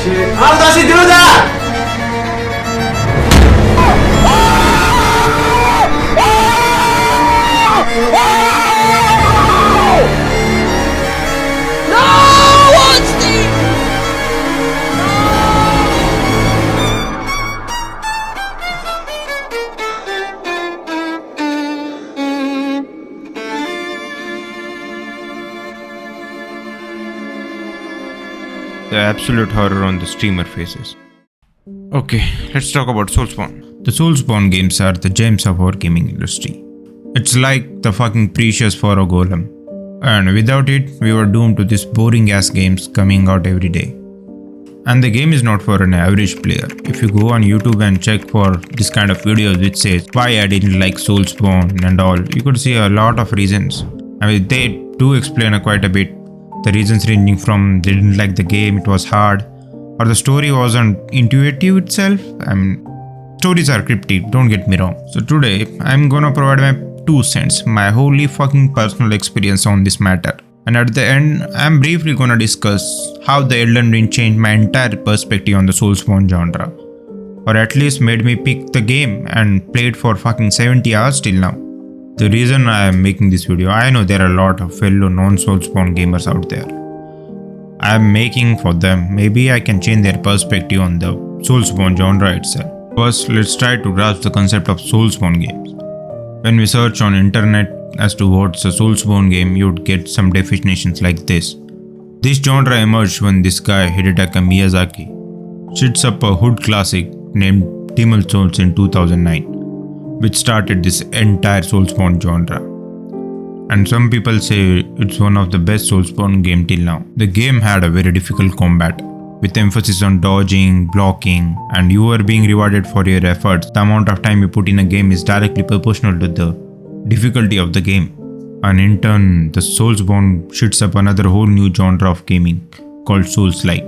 Shit. How does he do that? The absolute horror on the streamer faces. Okay, let's talk about Soulsborne. The Soulsborne games are the gems of our gaming industry. It's like the fucking precious for a golem. And without it, we were doomed to these boring ass games coming out every day. And the game is not for an average player. If you go on YouTube and check for this kind of videos which says why I didn't like Soulsborne and all, you could see a lot of reasons. I mean, they do explain quite a bit. The reasons ranging from they didn't like the game, it was hard, or the story wasn't intuitive itself. I mean, stories are cryptic, don't get me wrong. So today, I'm gonna provide my 2 cents, my wholly fucking personal experience on this matter. And at the end, I'm briefly gonna discuss how the Elden Ring changed my entire perspective on the Soulsborne genre. Or at least made me pick the game and play it for fucking 70 hours till now. The reason I am making this video, I know there are a lot of fellow non-Soulsborne gamers out there. I am making for them, maybe I can change their perspective on the Soulsborne genre itself. First, let's try to grasp the concept of Soulsborne games. When we search on internet as to what's a Soulsborne game, you'd get some definitions like this. This genre emerged when this guy Hidetaka Miyazaki shits up a hood classic named Demon's Souls in 2009. Which started this entire Soulsborne genre. And some people say it's one of the best Soulsborne game till now. The game had a very difficult combat, with emphasis on dodging, blocking, and you are being rewarded for your efforts. The amount of time you put in a game is directly proportional to the difficulty of the game. And in turn, the Soulsborne shits up another whole new genre of gaming called Souls-like.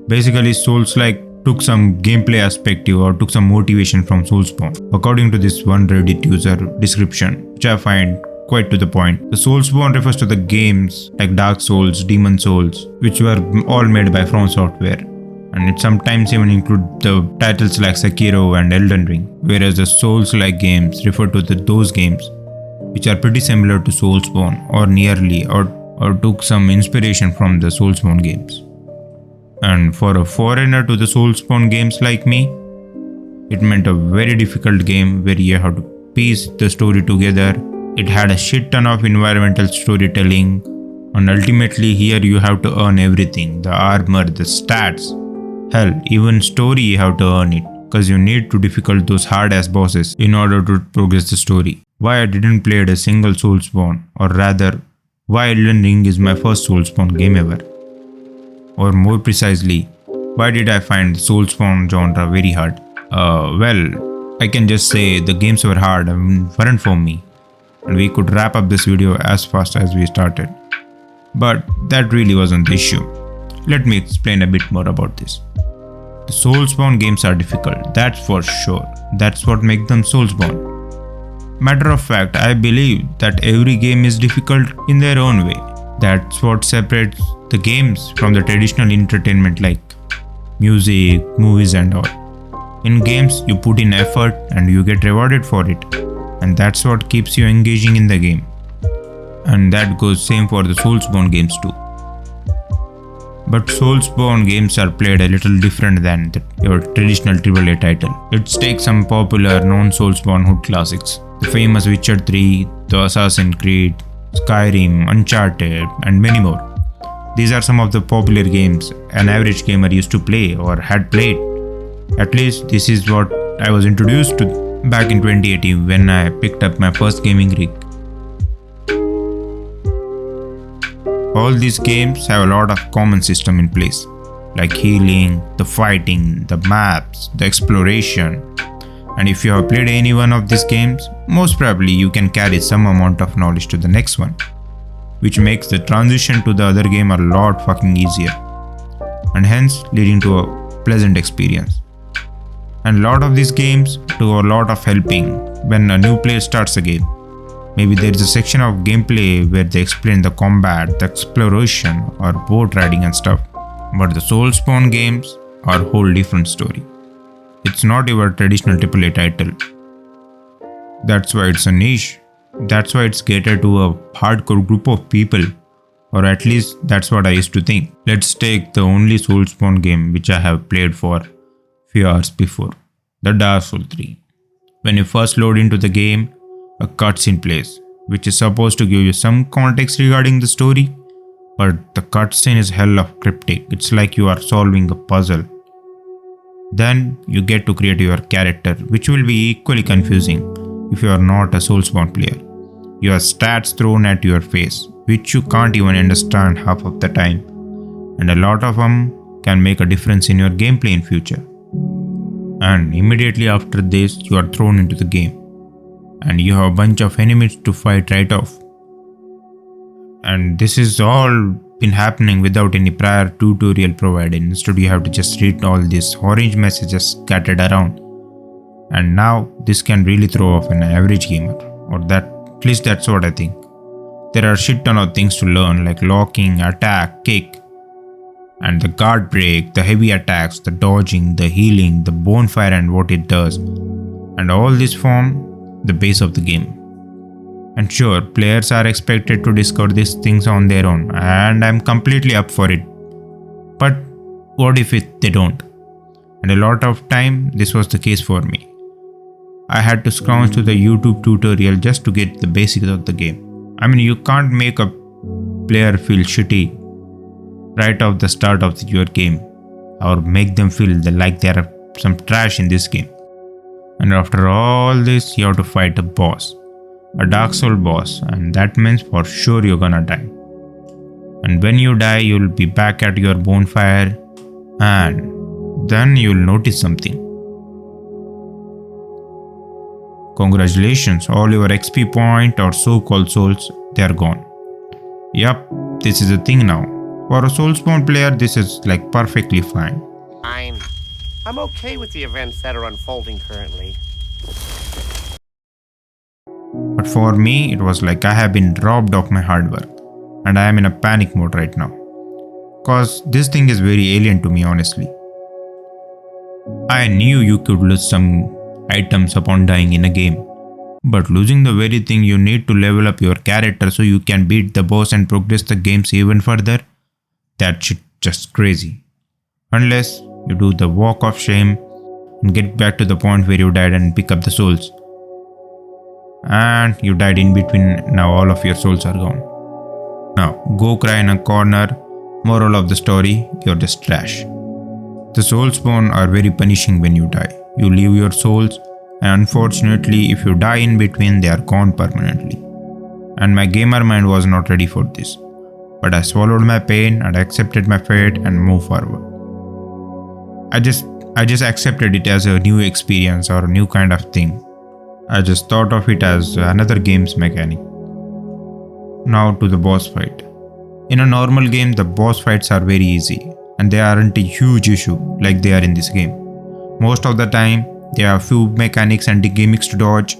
Basically, Souls-like took some gameplay aspect or took some motivation from Soulsborne. According to this one Reddit user description, which I find quite to the point, the Soulsborne refers to the games like Dark Souls, Demon Souls, which were all made by From Software. And it sometimes even include the titles like Sekiro and Elden Ring, whereas the Souls-like games refer to those games which are pretty similar to Soulsborne or nearly or took some inspiration from the Soulsborne games. And for a foreigner to the Soulsborne games like me, it meant a very difficult game where you have to piece the story together. It had a shit ton of environmental storytelling, and ultimately here you have to earn everything, the armor, the stats, hell, even story you have to earn it, cause you need to difficult those hard ass bosses in order to progress the story. Why I didn't play a single Soulsborne, or rather, why Elden Ring is my first Soulsborne game ever. Or more precisely, why did I find the Soulsborne genre very hard? Well, I can just say the games were hard and weren't for me. And we could wrap up this video as fast as we started. But that really wasn't the issue. Let me explain a bit more about this. The Soulsborne games are difficult, that's for sure. That's what makes them Soulsborne. Matter of fact, I believe that every game is difficult in their own way. That's what separates the games from the traditional entertainment like music, movies and all. In games, you put in effort and you get rewarded for it. And that's what keeps you engaging in the game. And that goes same for the Soulsborne games too. But Soulsborne games are played a little different than your traditional AAA title. Let's take some popular non-Soulsborne hood classics. The famous Witcher 3, the Assassin's Creed, Skyrim, Uncharted, and many more. These are some of the popular games an average gamer used to play or had played. At least this is what I was introduced to back in 2018 when I picked up my first gaming rig. All these games have a lot of common system in place, like healing, the fighting, the maps, the exploration. And if you have played any one of these games, most probably you can carry some amount of knowledge to the next one, which makes the transition to the other game a lot fucking easier, and hence leading to a pleasant experience. And a lot of these games do a lot of helping when a new player starts a game. Maybe there is a section of gameplay where they explain the combat, the exploration, or boat riding and stuff. But the Soulsborne games are a whole different story. It's not your traditional AAA title. That's why it's a niche. That's why it's catered to a hardcore group of people. Or at least that's what I used to think. Let's take the only Soulsborne game which I have played for few hours before. The Dark Souls 3. When you first load into the game, a cutscene plays, which is supposed to give you some context regarding the story, but the cutscene is hell of cryptic. It's like you are solving a puzzle. Then you get to create your character, which will be equally confusing if you are not a Soulsborne player. You have stats thrown at your face, which you can't even understand half of the time, and a lot of them can make a difference in your gameplay in future. And immediately after this, you are thrown into the game. And you have a bunch of enemies to fight right off. And this is all been happening without any prior tutorial provided. Instead, you have to just read all these orange messages scattered around. And now this can really throw off an average gamer, or that at least that's what I think. There are shit ton of things to learn, like locking, attack, kick, and the guard break, the heavy attacks, the dodging, the healing, the bonfire and what it does. And all this form the base of the game. And sure, players are expected to discover these things on their own, and I'm completely up for it. But what if they don't? And a lot of time this was the case for me. I had to scrounge through the YouTube tutorial just to get the basics of the game. I mean, you can't make a player feel shitty right off the start of your game, or make them feel like they are some trash in this game. And after all this, you have to fight a boss, a Dark Souls boss, and that means for sure you're gonna die. And when you die, you'll be back at your bonfire, and then you'll notice something. Congratulations, all your XP point or so-called souls, they are gone. Yup, this is a thing now. For a Soulsborne player, this is like perfectly fine. I'm okay with the events that are unfolding currently. But for me, it was like I have been robbed of my hard work, and I am in a panic mode right now. Cause this thing is very alien to me, honestly. I knew you could lose some items upon dying in a game, but losing the very thing you need to level up your character so you can beat the boss and progress the games even further, that shit just crazy. Unless you do the walk of shame and get back to the point where you died and pick up the souls. And you died in between, now all of your souls are gone. Now, go cry in a corner. Moral of the story, you're just trash. The Soulsborne are very punishing when you die. You leave your souls, and unfortunately, if you die in between, they are gone permanently. And my gamer mind was not ready for this. But I swallowed my pain and accepted my fate and moved forward. I just accepted it as a new experience or a new kind of thing. I just thought of it as another game's mechanic. Now to the boss fight. In a normal game, the boss fights are very easy, and they aren't a huge issue like they are in this game. Most of the time, there are few mechanics and gimmicks to dodge,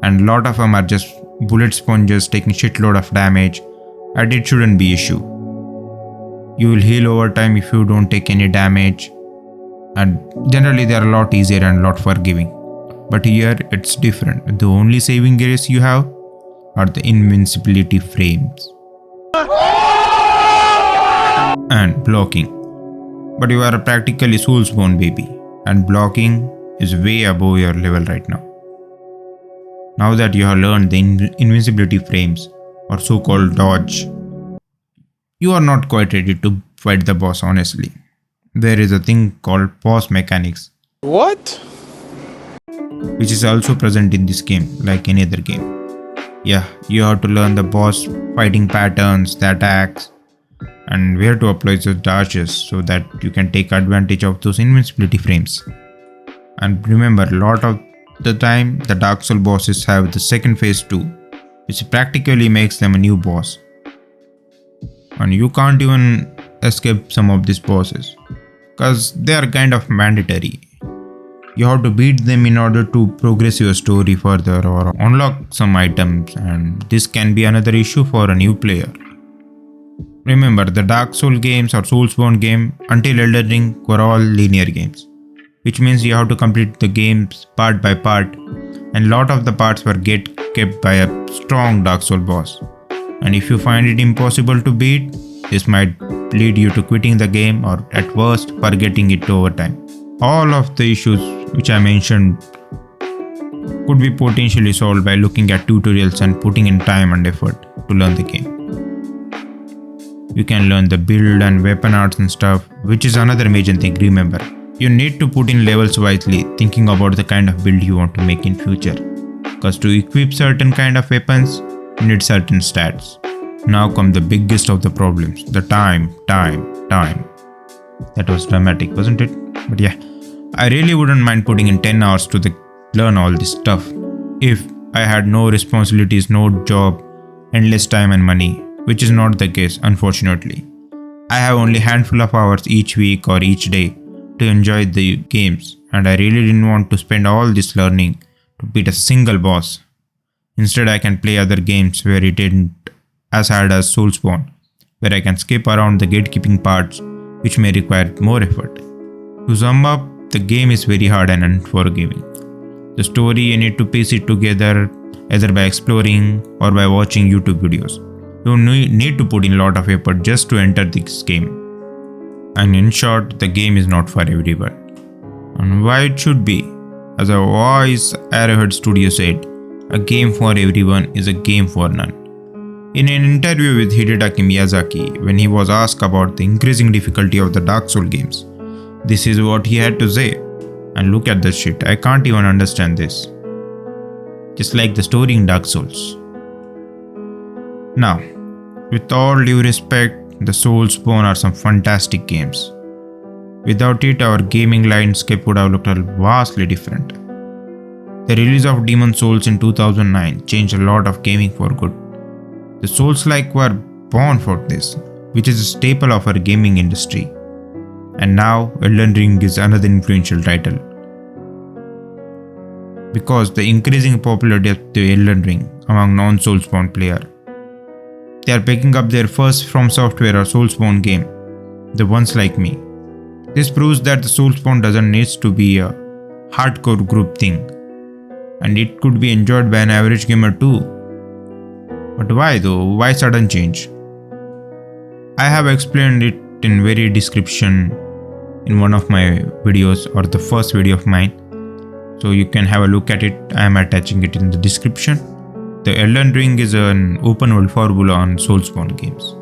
and a lot of them are just bullet sponges taking shitload of damage, and it shouldn't be issue. You will heal over time if you don't take any damage, and generally they are a lot easier and a lot forgiving. But here it's different. The only saving grace you have are the invincibility frames and blocking. But you are practically Soulsborne baby, and blocking is way above your level right now. Now that you have learned the invincibility frames, or so-called dodge, you are not quite ready to fight the boss, honestly. There is a thing called pause mechanics. What? Which is also present in this game, like any other game. Yeah, you have to learn the boss fighting patterns, the attacks, and where to apply the dodges so that you can take advantage of those invincibility frames. And remember, a lot of the time, the Dark Souls bosses have the second phase too, which practically makes them a new boss. And you can't even escape some of these bosses, cause they are kind of mandatory. You have to beat them in order to progress your story further or unlock some items, and this can be another issue for a new player. Remember, the Dark Souls games or Soulsborne game until Elden Ring were all linear games, which means you have to complete the games part by part, and lot of the parts were kept by a strong Dark Soul boss. And if you find it impossible to beat, this might lead you to quitting the game or at worst forgetting it over time. All of the issues which I mentioned could be potentially solved by looking at tutorials and putting in time and effort to learn the game. You can learn the build and weapon arts and stuff, which is another major thing. Remember, you need to put in levels wisely, thinking about the kind of build you want to make in future. Because to equip certain kind of weapons, you need certain stats. Now come the biggest of the problems, the time. That was dramatic, wasn't it? But yeah, I really wouldn't mind putting in 10 hours to learn all this stuff if I had no responsibilities, no job, endless time and money, which is not the case, unfortunately. I have only a handful of hours each week or each day to enjoy the games, and I really didn't want to spend all this learning to beat a single boss. Instead, I can play other games where it isn't as hard as Soulsborne, where I can skip around the gatekeeping parts which may require more effort. To sum up, the game is very hard and unforgiving. The story, you need to piece it together either by exploring or by watching YouTube videos. You need to put in a lot of effort just to enter this game. And in short, the game is not for everyone. And why it should be? As a wise Arrowhead Studio said, a game for everyone is a game for none. In an interview with Hidetaki Miyazaki, when he was asked about the increasing difficulty of the Dark Souls games, this is what he had to say. And look at this shit, I can't even understand this. Just like the story in Dark Souls. Now, with all due respect, the Soulsborne are some fantastic games. Without it, our gaming landscape would have looked vastly different. The release of Demon Souls in 2009 changed a lot of gaming for good. The Souls-like were born for this, which is a staple of our gaming industry. And now, Elden Ring is another influential title. Because the increasing popularity of the Elden Ring among non-Soulsborne players, they are picking up their first From Software or Soulsborne game, the ones like me. This proves that the Soulsborne doesn't need to be a hardcore group thing, and it could be enjoyed by an average gamer too. But why though? Why sudden change? I have explained it in very description in one of my videos or the first video of mine, so you can have a look at it. I am attaching it in the description. The Elden Ring is an open world formula on Soulsborne games,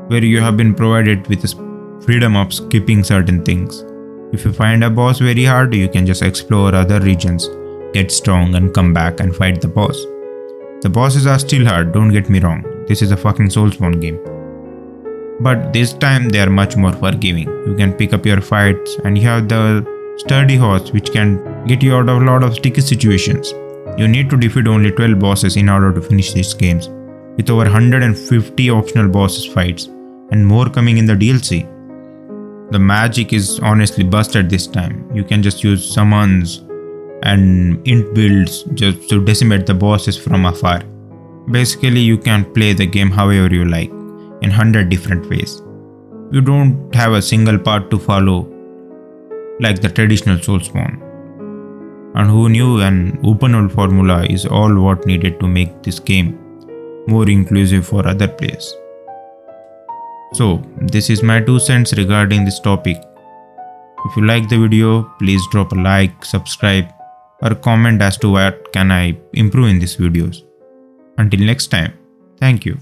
where you have been provided with the freedom of skipping certain things. If you find a boss very hard, you can just explore other regions, get strong and come back and fight the boss. The bosses are still hard, don't get me wrong, this is a fucking Soulsborne game. But this time they are much more forgiving. You can pick up your fights and you have the sturdy horse which can get you out of a lot of sticky situations. You need to defeat only 12 bosses in order to finish these games, with over 150 optional bosses fights and more coming in the DLC. The magic is honestly busted this time. You can just use summons and int builds just to decimate the bosses from afar. Basically, you can play the game however you like, in 100 different ways. You don't have a single path to follow like the traditional Soulsborne. And who knew an open world formula is all what needed to make this game more inclusive for other players. So, this is my 2 cents regarding this topic. If you like the video, please drop a like, subscribe, or comment as to what can I improve in these videos. Until next time, thank you.